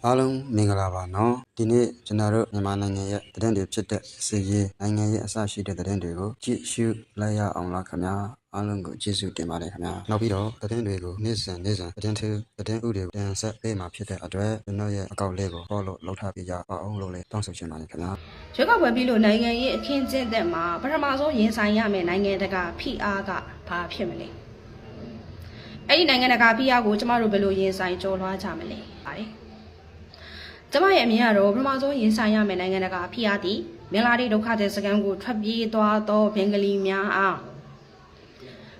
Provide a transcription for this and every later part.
အားလုံးမင်္ဂလာပါနော်ဒီနေ့ကျွန်တော်တို့မြန်မာနိုင်ငံရဲ့သတင်းတွေဖြစ်တဲ့စီရေးနိုင်ငံရဲ့အစရှိတဲ့သတင်းတွေကိုကြည့်ရှုလိုက်ရအောင်လားခင်ဗျာအားလုံးကိုကျေးဇူးတင်ပါတယ်ခင်ဗျာနောက်ပြီးတော့သတင်းတွေကိုနေ့စဉ်သတင်းဥတွေတင်ဆက်ပေးမှာဖြစ်တဲ့အတွက်ကျွန်တော်ရဲ့အကောင့်လေးကို follow လုပ်ထားပေးကြအောင်လို့လည်းတောင်းဆိုချင်ပါတယ်ခင်ဗျာရွေးကောက်ပွဲပြီးလို့နိုင်ငံရဲ့အခင်းကျင်းတဲ့မှာပထမဆုံးရင်ဆိုင်ရမယ်နိုင်ငံတကာဖိအားကဘာဖြစ်မလဲအဲ့ဒီနိုင်ငံတကာဖိအားကိုကျမတို့ဘယ်လိုရင်ဆိုင်ကျော်လွှားကြမလဲပါတယ်ကျမရဲ့အမြင်ကတော့ပထမဆုံးရင်ဆိုင်ရမယ်နိုင်ငံတကာဖိအားသည်မင်္ဂလာတိဒုက္ခတဲ့စကန်ကိုထွက်ပြေးသွားသောဘင်္ဂလီများအာ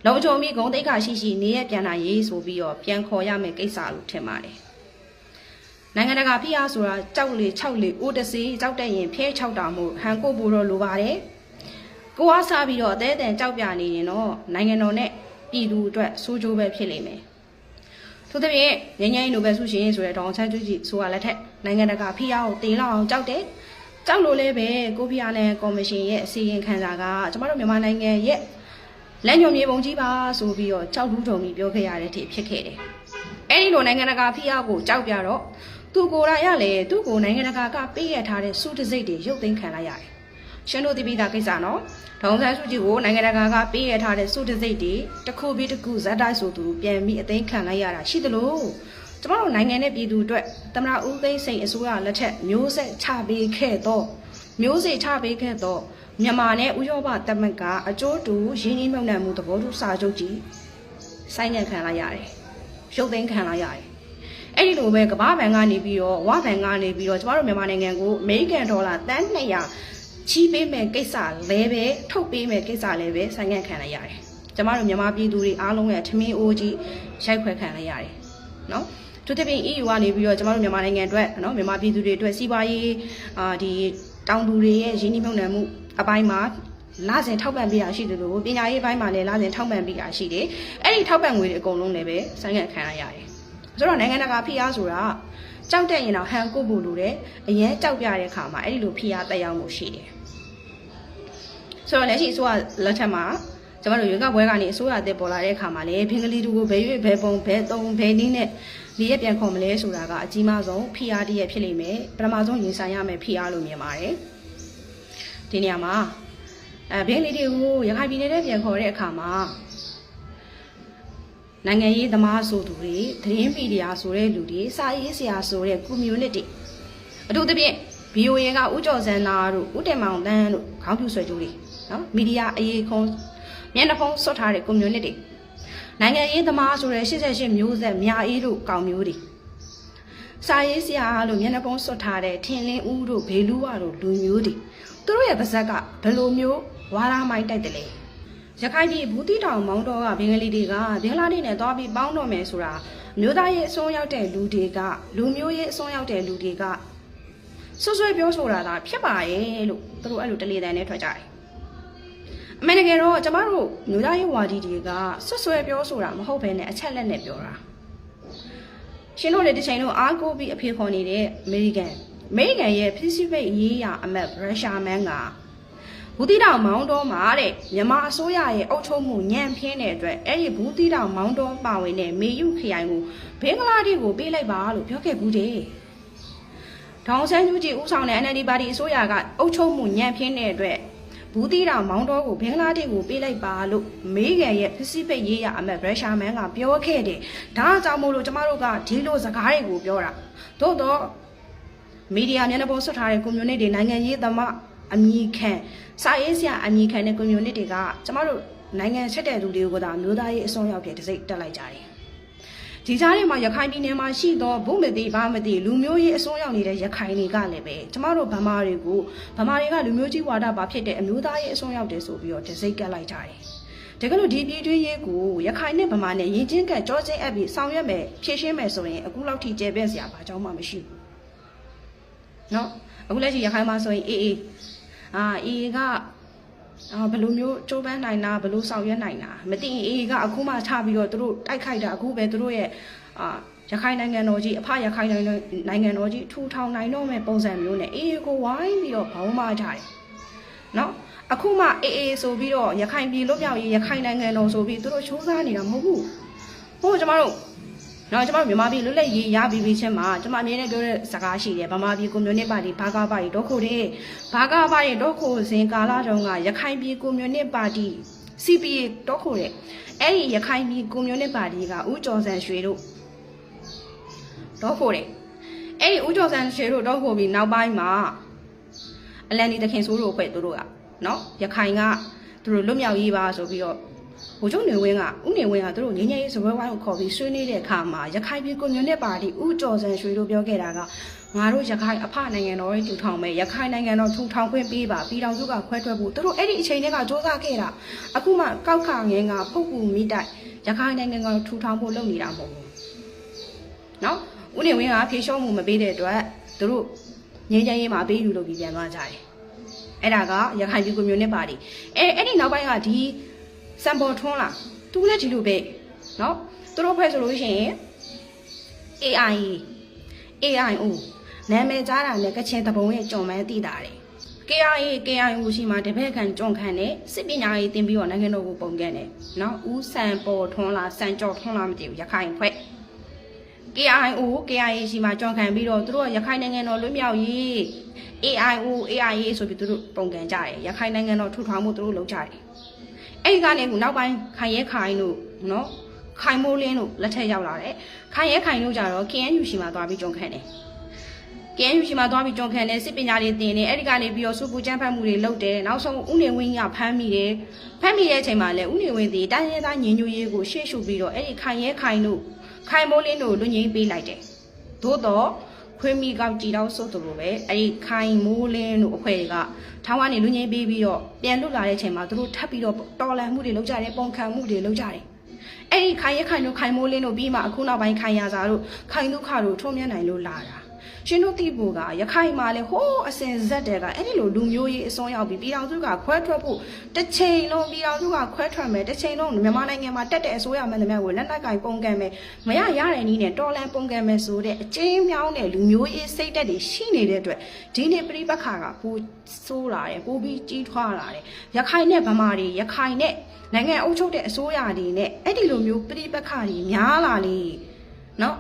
းလုံခြုံပြီးဂုဏ်သိက္ခာရှိနေရပြန်လာရေးဆိုပြီးတော့ပြန်ခေါ်ရမယ်ကိစ္စလို့ထင်ပါတယ်နိုင်ငံတကာဖိအားဆိုတာကြောက်လေ6လေအိုးတစီကြောက်တဲ့ရင်ဖဲ6တာမို့ဟန်ကိုပို့တော့လိုပါတယ်ကိုအားစားပြီးတော့အသေးအတန်ကြောက်ပြနေရင်တော့နိုင်ငံတော်နဲ့ပြည်သူအတွက်စိုးကျိုးပဲဖြစ်လိမ့်မယ်ထို့သဖြင့်ငញ្ញိုင်းနိုဘယ်ဆုရှင်ဆိုတဲ့ဒေါအောင်ဆန်းစုကြည်ဆိုတာလက်ထက်နိုင်ငံတကာဖိအားကိုတင်လောက်အောင်ကြောက်တယ်ကြောက်လို့လည်းပဲကိုဖီအာနန်ကော်မရှင်ရဲ့အစီရင်ခံစာကကျမတို့မြန်မာနိုင်ငံရဲ့လက်ညှိုးမြေပုံကြီးပါဆိုပြီးတော့ကြောက်ထူးထုံပြီးပြောခဲ့ရတဲ့အထိဖြစ်ခဲ့တယ်အဲ့ဒီလိုနိုင်ငံတကာဖိအားကိုကြောက်ပြတော့သူကိုယ်တိုင်ရလေသူ့ကိုနိုင်ငံတကာကပေးရထားတဲ့စုတစိတ်တွေရုပ်သိမ်းခံလိုက်ရတယ်ရှင်တို့သိပြီးသားကိစ္စနော်ဒေါအောင်ဆန်းစုကြည်ကိုနိုင်ငံတကာကပေးရထားတဲ့စုတစိတ်တွေတစ်ခုပြီးတစ်ခုဇက်တိုက်ဆိုသူပြန်ပြီးအသိမ်းခံလိုက်ရတာရှိသလိုကျမတို့နိုင်ငံနဲ့ပြည်သူအတွက်သမ္မတဦးသိန်းစိန်အစိုးရလက်ထက်မျိုးဆက်ချပေးခဲ့တော့မြန်မာနဲ့ဥရောပသမဂ္ဂအကျိုးတူရင်းနှီးမြှုပ်နှံမှုသဘောတူစာချုပ်ကြီးဆိုင်းငံ့ခံလိုက်ရတယ်ရုပ်သိမ်းခံလိုက်ရတယ်အဲ့ဒီလိုပဲကမ္ဘာဘဏ်ကနေပြီးတော့ဝဘဏ်ကနေပြီးတော့ကျမတို့မြန်မာနိုင်ငံကိုအမေရိကန်ဒေါ်လာတန်း200ချီးပေးမယ်ကိစ္စလည်းပဲထုတ်ပေးမယ်ကိစ္စလည်းပဲဆိုင်းငံ့ခံလိုက်ရတယ်ကျမတို့မြန်မာပြည်သူတွေအားလုံးရဲ့ထမင်းအိုးကြီးရိုက်ခွဲခံလိုက်ရတယ်နော်သူတပင် EU ကနေပြီးတော့ကျမတို့မြန်မာနိုင်ငံအတွက်နော်မြန်မာပြည်သူတွေအတွက်စီးပွားရေးဒီတောင်သူတွေရဲ့ရင်းနှီးမြှုပ်နှံမှုအပိုင်းမှာလစဉ်ထောက်ပံ့ပေးရရှိတယ်လို့ပညာရေးဘက်မှာလည်းလစဉ်ထောက်ပံ့ပေးရရှိတယ်အဲ့ဒီထောက်ပံ့ငွေတွေအကုန်လုံးလည်းပဲဆိုင်းငံ့ခံရရတယ်ဆိုတော့နိုင်ငံတကာဖိအားဆိုတာကြောက်တဲ့ရင်တော့ဟန်ကိုဖို့လိုတယ်အရင်ကြောက်ပြတဲ့အခါမှာအဲ့ဒီလိုဖိအားတက်ရောက်မှုရှိတယ်ဆိုတော့လက်ရှိအစိုးရလက်ထက်မှာကျမတို့ရွေးကောက်ပွဲကနေအစိုးရအသစ်ပေါ်လာတဲ့အခါမှာလည်းဘင်္ဂလီတူကိုဘယ်ရွေးဘယ်ပုံဘယ်သုံးဘယ်နည်းနဲ့ဒီရက်ပြန်ခေါ်မလဲဆိုတာကအကြီးမားဆုံးဖိအားတည်းရဖြစ်လိမ့်မယ်ပထမဆုံးရင်ဆိုင်ရမယ်ဖိအားလို့မြင်ပါတယ်ဒီနေရာမှာဘင်္ဂလီတွေကိုရခိုင်ပြည်နယ်နဲ့ပြန်ခေါ်တဲ့အခါမှာနိုင်ငံရေးသမားဆိုသူတွေသတင်းမီဒီယာဆိုတဲ့လူတွေစာရေးဆရာဆိုတဲ့ community အထူးသဖြင့် VOA ကဦးကျော်စန်းနာတို့ဦးတင်မောင်တန်းတို့ခေါင်းပြူဆွဲကြိုးတွေနော်မီဒီယာအရေးခုံးမျက်နှာဖုံးဆွတ်ထားတဲ့ community နိုင်ငံရေးသမားဆိုတဲ့88မျိုးဆက်မြအေးတို့ကောင်မျိုးတွေစာရေးဆရာလို့မျက်နှာဖုံးဆွတ်ထားတဲ့ထင်လင်းဦးတို့ဘေလူဝါတို့လူမျိုးတွေသူတို့ရဲ့ပါဇက်ကဘယ်လိုမျိုးဝါရမိုင်းတိုက်တယ်လဲရခိုင်ပြည်ဘူးတိတောင်မောင်းတော်ကဘင်္ဂလီတွေကဘင်္ဂလားဒေ့ရှ်နဲ့သွားပြီးပေါင်းတော့မယ်ဆိုတာမျိုးသားရေးအစွန်းရောက်တဲ့လူတွေကလူမျိုးရေးအစွန်းရောက်တဲ့လူတွေကဆွဆွဲပြောဆိုတာဒါဖြစ်ပါရဲ့လို့သူတို့အဲ့လိုတလေတန်နဲ့ထွက်ကြတယ်အမေနိုင်ငံတော့ကျမတို့မျိုးသားရေးဝါဒီတွေကဆွပြောဆိုတာမဟုတ်ဘဲနဲ့အချက်လက်နဲ့ပြောတာရှင်တို့လည်းဒီချိန်လုံးအားကိုးပြီးအဖေခေါ်နေတဲ့အမေရိကန်ရဲ့ Pacific ရေးရာအမတ်ရုရှားမန်းကဘူးတိတောင်မောင်းတော်မှာတဲ့မြန်မာအစိုးရရဲ့အုပ်ချုပ်မှုညံ့ဖျင်းတဲ့အတွက်အဲ့ဒီဘူးတိတောင်မောင်းတော်ပါဝင်တဲ့မေယုခရိုင်ကိုဘင်္ဂလားဒေ့ရှ်ကိုပေးလိုက်ပါလို့ပြောခဲ့ဘူးတဲ့ဒေါအောင်ဆန်းစုကြည်ဦးဆောင်တဲ့ NLD ပါတီအစိုးရကအုပ်ချုပ်မှုညံ့ဖျင်းတဲ့အတွက်ဘူးတိတောင်မောင်းတော်ကိုဘင်္ဂလားဒေ့ရှ်ကိုပေးလိုက်ပါလို့အမေရိကန်ရဲ့ Pacific ရေးရာအမတ်ရုရှားမန်းကပြောခဲ့တယ်ဒါကြောင့်မို့လို့ကျမတို့ကဒီလိုစကားတွေကိုပြောတာသို့တော့မီဒီယာမျက်နှာပေါ်ဆွတ်ထားတဲ့ community နိုင်ငံရေးသမားအမည်ခံစာရေးဆရာအမည်ခံတဲ့ community ကကျမတို့နိုင်ငံချက်တဲ့လူတွေကိုသာမျိုးသားရေးအစွန်းရောက်တဲ့တစ်စိတ်တက်လိုက်ကြတယ်ဒီကြားထဲမှာရခိုင်ပြည်နယ်မှာရှိသောဘုမတိဘာမတိလူမျိုးရေးအစွန်းရောက်နေတဲ့ရခိုင်တွေကလည်းပဲကျမတို့ဗမာတွေကလူမျိုးကြီးဝါဒပါဖြစ်တဲ့အမျိုးသားရေးအစွန်းရောက်တယ်ဆိုပြီးတော့တစ်စိတ်ကက်လိုက်ကြတယ်တကယ်လို့ဒီပြည်တွင်းရေးကိုရခိုင်နဲ့ဗမာနဲ့ရင်ချင်းကကြောချင်းအပ်ပြီးဆောင်ရွက်မယ်ဖြည့်ရှင်းမယ်ဆိုရင်အခုလောက်ထိကျေပြည့်စရာဘာကြောင့်မှမရှိဘူးနော်အခုလက်ရှိရခိုင်မှာဆိုရင်အေးကဘယ်လိုမျိုးကြိုးပမ်းနိုင်တာဘယ်လိုဆောင်ရွက်နိုင်တာမသိရင်အေးကအခုမှချပြီးတော့သူတို့တိုက်ခိုက်တာအခုပဲသူတို့ရဲ့ရခိုင်နိုင်ငံတော်ကြီးအဖရခိုင်နိုင်ငံတော်ကြီးထူထောင်နိုင်တော့မဲ့ပုံစံမျိုးနဲ့အေးကိုဝိုင်းပြီးတော့ဘောင်းမကြတယ်နော်အခုမှအေးဆိုပြီးတော့ရခိုင်ပြည်လွတ်မြောက်ရေးရခိုင်နိုင်ငံတော်ဆိုပြီးသူတို့ချိုးစားနေတာမဟုတ်ဘူးဟိုကျမတို့ နော်ကျွန်တော်မြန်မာပြည်လွတ်လပ်ရေးရပြီးပြီးချင်းမှာကျွန်မအမြဲတမ်းပြောတဲ့စကားရှိတယ်ဗမာပြည်ကွန်မြူနစ်ပါတီဘာကာပါတီတော့ခိုတဲ့ဘာကာပါတီတော့ခိုစဉ်ကာလတုန်းကရခိုင်ပြည်ကွန်မြူနစ်ပါတီ CPA တော့ခိုတဲ့အဲ့ဒီရခိုင်ပြည်ကွန်မြူနစ်ပါတီကဦးကျော်စံရွှေတို့တော့ခိုတဲ့အဲ့ဒီဦးကျော်စံရွှေတို့တော့ခိုပြီးနောက်ပိုင်းမှာအလန်ဒီတခင်ဆိုးတို့ဖွဲ့သူတို့ကနော်ရခိုင်ကသူတို့လွတ်မြောက်ရေးပါဆိုပြီးတော့ဘိုလ်ချုပ်နေဝင်းကဦးနေဝင်းကသူတို့ငင်းငယ်ရေးစပွဲဝိုင်းကိုခေါ်ပြီးဆွေးနွေးတဲ့အခါမှာရခိုင်ပြည်ကွန်မြူနစ်ပါတီဦးကျော်စံရွှေတို့ပြောခဲ့တာကငါတို့ရခိုင်အဖနိုင်ငံတော်ရဲ့ထူထောင်မယ်ရခိုင်နိုင်ငံတော်ထူထောင်ခွင့်ပေးပါပြည်တော်စုကခွဲထွက်ဖို့သူတို့အဲ့ဒီအချိန်တည်းကစ조사ခဲ့တာအခုမှကောက်ခငင်းကဖုတ်ပူမိတိုက်ရခိုင်နိုင်ငံတော်ထူထောင်ဖို့လုပ်နေတာမဟုတ်ဘူးနော်ဦးနေဝင်းကဖြေလျှော့မှုမပေးတဲ့အတွက်သူတို့ငင်းငယ်ရေးမှာပေးယူလို့ပြီးပြန်သွားကြတယ်အဲ့ဒါကရခိုင်ပြည်ကွန်မြူနစ်ပါတီအဲ့ဒီနောက်ပိုင်းကဒီစံပေါ်ထွန်းလာသူလည်းဒီလိုပဲเนาะသူတို့ဖွဲ့ဆိုလို့ရှိရင် AIO နာမည်ကြားတာနဲ့ကချင်တပုံရဲ့ကြုံမှန်းသိတာတယ် KIO ရှိမှတပည့်ခံကြုံခံတဲ့စစ်ပညာရေးတင်ပြီးတော့နိုင်ငံတော်ကိုပုံကန်တယ်เนาะဦးစံပေါ်ထွန်းလာစံကြော်ထွန်းလာမသိဘူးရခိုင်ဖွဲ့ KIA ရှိမှကြုံခံပြီးတော့သူတို့ရခိုင်နိုင်ငံတော်လွတ်မြောက်ရေး AIA ဆိုပြီးသူတို့ပုံကန်ကြတယ်ရခိုင်နိုင်ငံတော်ထူထောင်မှုသူတို့လုပ်ကြတယ်အဲ့ဒီကနေခုနောက်ပိုင်းခိုင်ရဲခိုင်တို့နော်ခိုင်မိုးလင်းတို့လက်ထက်ရောက်လာတယ်ခိုင်ရဲခိုင်တို့ကြတော့ KNU ရှိမှသွားပြီးကြုံခံတယ် KNU ရှိမှသွားပြီးကြုံခံတယ်စစ်ပညာတွေသင်တယ်အဲ့ဒီကနေပြီးတော့စူပူကျန်းဖတ်မှုတွေလုပ်တယ်နောက်ဆုံးဦးနေဝင်းကဖမ်းမိတဲ့အချိန်မှာလည်းဦးနေဝင်းဒီတိုင်းရင်းသားညီညွတ်ရေးကိုရှေ့ရှုပြီးတော့အဲ့ဒီခိုင်ရဲခိုင်တို့ခိုင်မိုးလင်းတို့လွတ်ငင်းပေးလိုက်တယ်သို့တော့ခွေးမိကောက်ကြည်တော့စိုးသူလိုပဲအဲ့ဒီခိုင်မိုးလင်းတို့အဖွဲ့တွေကထောင်းကနေလူငင်းပေးပြီးတော့ပြန်လွတ်လာတဲ့အချိန်မှာသူတို့ထပ်ပြီးတော့တော်လန်မှုတွေလုပ်ကြတယ်ပုံခံမှုတွေလုပ်ကြတယ်အဲ့ဒီခိုင်ရခိုင်တို့ခိုင်မိုးလင်းတို့ပြီးမှအခုနောက်ပိုင်းခိုင်ရစာတို့ခိုင်ဒုက္ခတို့ထုံးမြန်းနိုင်လို့လာတာရှင်တို့တိဖို့ကရခိုင်မှာလေဟိုးအစင်ဇက်တဲ့ကအဲ့ဒီလိုလူမျိုးရေးအစွန်းရောက်ပြီးပြည်တော်စုကခွဲထွက်ဖို့တစ်ချိန်လုံးပြည်တော်စုကခွဲထွက်မယ်တစ်ချိန်လုံးမြန်မာနိုင်ငံမှာတက်တဲ့အစိုးရမှန်သမျှကိုလက်နက်ကင်ပုံကန်မယ်မရရတဲ့နည်းနဲ့တော်လန်ပုံကန်မယ်ဆိုတဲ့အကျဉ်းမြောင်းတဲ့လူမျိုးရေးစိတ်တက်တွေရှိနေတဲ့အတွက်ဒီနေ့ပြိပခါကပိုဆိုးလာတယ်ပိုပြီးကြီးထွားလာတယ်ရခိုင်နဲ့ဗမာတွေရခိုင်နဲ့နိုင်ငံအုပ်ချုပ်တဲ့အစိုးရတွေနဲ့အဲ့ဒီလိုမျိုးပြိပခါတွေများလာလေနော်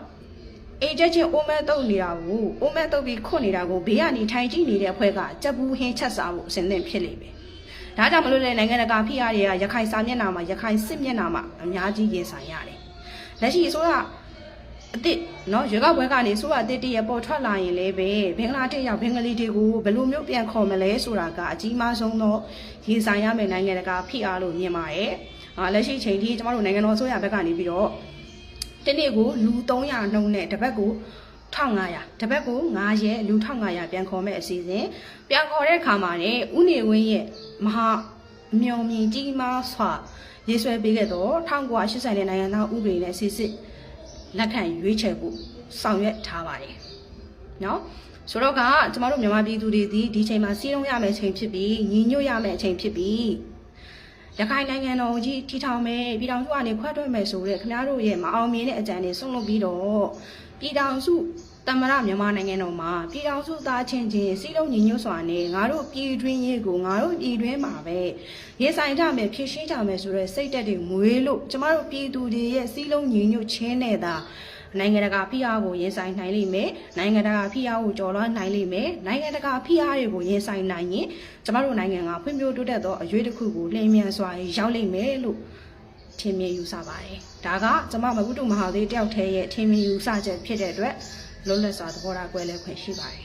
အေးချင်းအိုမဲတုပ်နေတာကိုအိုမဲတုပ်ပြီးခွတ်နေတာကိုဘေးကနေထိုင်ကြည့်နေတဲ့အဖွဲ့ကကြက်ဘူးဟင်းချက်စားဖို့အစဉ်သင့်ဖြစ်နေပြီ။ဒါကြောင့်မလို့လေနိုင်ငံတကာဖိအားတွေကရခိုင်စာမျက်နှာမှာရခိုင်စစ်မျက်နှာမှာအများကြီးရင်ဆိုင်ရတယ်။လက်ရှိဆိုတော့အစ်နော်ရွေးကောက်ပွဲကနေဆိုတော့အစ်တရပေါ်ထွက်လာရင်လည်းပဲဘင်္ဂလားဒေ့ရှ်ရောက်ဘင်္ဂလီတွေကိုဘယ်လိုမျိုးပြန်ခေါ်မလဲဆိုတာကအကြီးမားဆုံးသောရင်ဆိုင်ရမယ့်နိုင်ငံတကာဖိအားလို့မြင်ပါတယ်။လက်ရှိချိန်ထိကျမတို့နိုင်ငံတော်အစိုးရဘက်ကနေပြီးတော့တနေ့ကိုလူ300နှုန်းနဲ့တစ်ပတ်ကို1500တစ်ပတ်ကို9ရက်လူ1500ပြန်ခေါ်မဲ့အစီအစဉ်ပြန်ခေါ်တဲ့အခါမှာလည်းဥနေဝင်းရဲ့မဟာအမြော်မြင်ကြီးမားစွာရေးဆွဲပေးခဲ့တော့1980တဲ့နိုင်ငံသားဥပဒေနဲ့စစ်စစ်လက်ခံရွေးချယ်ဖို့ဆောင်ရွက်ထားပါတယ်เนาะဆိုတော့ကကျမတို့မြန်မာပြည်သူတွေဒီချိန်မှာစီးလုံးရမယ့်အချိန်ဖြစ်ပြီးညီညွတ်ရမယ့်အချိန်ဖြစ်ပြီးရခိုင်နိုင်ငံတော်ကြီးထီထောင်မယ်ပြည်တော်စုကနေခွဲထွက်မယ်ဆိုတဲ့ခင်ဗျားတို့ရဲ့မအောင်မြင်တဲ့အကြံတွေဆုံးလုပ်ပြီးတော့ပြည်တော်စုသမ္မတမြန်မာနိုင်ငံတော်မှာပြည်တော်စုသားချင်းချင်းစီးလုံးညီညွတ်စွာနဲ့ငါတို့ပြည်တွင်းရေးကိုငါတို့ပြည်တွင်းမှာပဲရေးဆိုင်ကြမယ်ဖြည့်ရှင်းကြမယ်ဆိုတဲ့စိတ်တက်တွေမွေးလို့ကျမတို့ပြည်သူတွေရဲ့စီးလုံးညီညွတ်ခြင်းနဲ့သာနိုင်ငံတကာဖိအားကိုရင်ဆိုင်နိုင်လိမ့်မယ်နိုင်ငံတကာဖိအားကိုကျော်လွှားနိုင်လိမ့်မယ်နိုင်ငံတကာဖိအားတွေကိုရင်ဆိုင်နိုင်ရင်ကျမတို့နိုင်ငံကဖွံ့ဖြိုးတိုးတက်သောအရွေးတစ်ခုကိုလျင်မြန်စွာရောက်လိမ့်မယ်လို့ထင်မြင်ယူဆပါတယ်ဒါကကျမမကုတုမဟာသေးတယောက်တည်းရဲ့ထင်မြင်ယူဆချက်ဖြစ်တဲ့အတွက်လွတ်လပ်စွာသဘောထားကွဲလွဲခွင့်ရှိပါတယ်